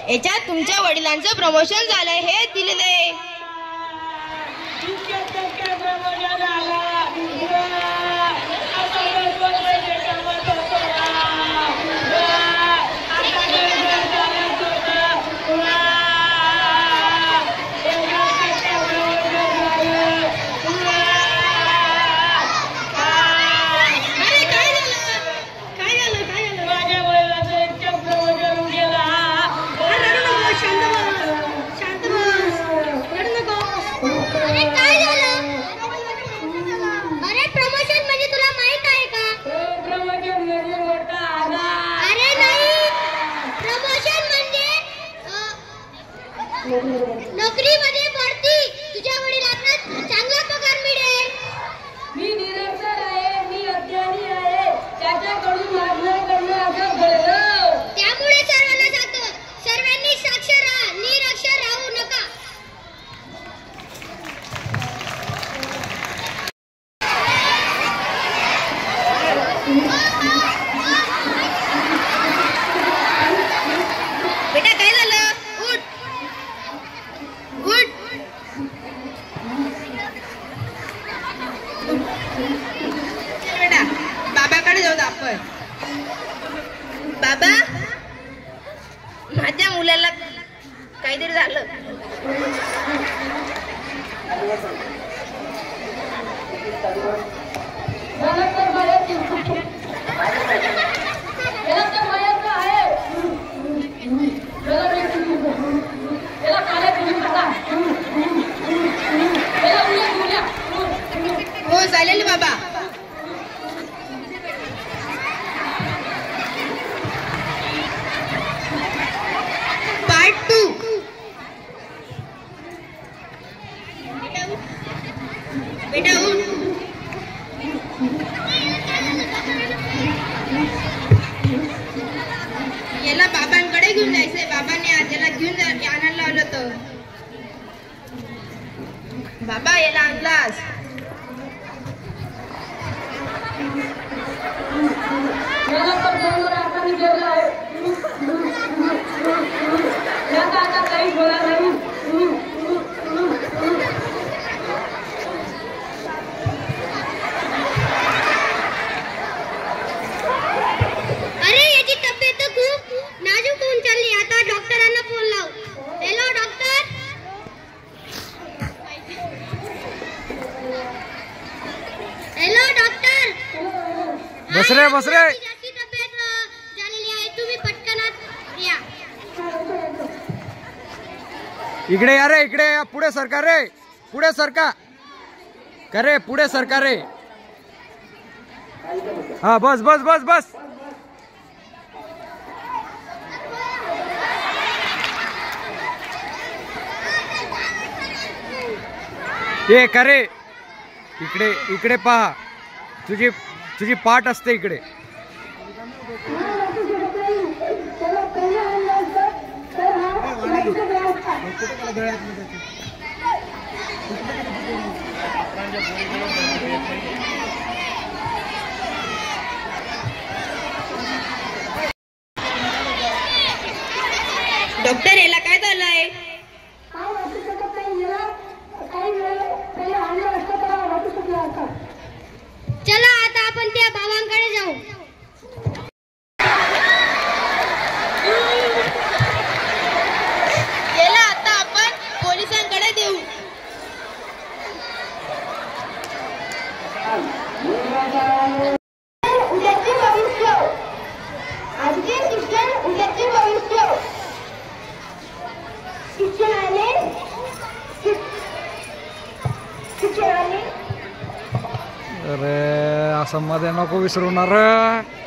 याच्यात तुमच्या वडिलांचं प्रमोशन झालंय हे दिलेले। नोकरीमध्ये भरती, तुझ्या वडिलांना चांगला पगार मिळेल। मी निरक्षर आहे, मी अज्ञानी आहे, त्याच्याकडून मागणं करणं असं घडलं। त्यामुळे सर्वांना सांगतो, सर्वांनी साक्षर राहा, निरक्षर राहू नका। बेटा काय झालं? उठ उठ। बेटा बाबाकडे जाऊ आपण। बाबा, माझ्या मुलाला काहीतरी झालं। हो चालेल बाबा। पार्ट 2। बेटा उठ। याला बाबांकडे घेऊन जायचंय। बाबांनी आज याला घेऊन आणायला लावलं होतं। बाबा याला आणलास? आता काही बोला नाही। अरे याची तब्येत खूप नाजूक होऊन चालली, आता डॉक्टरांना फोन लाव। Hello doctor. Hello doctor. बस रे बस रे। जास्ती तब्येत झालेली आहे, तुम्ही पटकन या। इकडे या रे, इकडे या। पुढे सरका रे, पुढे सरका करे, पुढे सरका रे। हा बस बस बस बस। ये करे, इकडे इकडे पहा, तुझी तुझी पाठ असते इकडे। डॉक्टर याला काय झालंय? चला आता आपण त्या बाबांकडे जाऊ। याला आता आपण पोलिसांकडे देऊ। उद्याचे भविष्य, आजचे शिक्षण उद्याचे भविष्य। शिक्षणाने अरे असं मध्ये नको विसरू ना रे।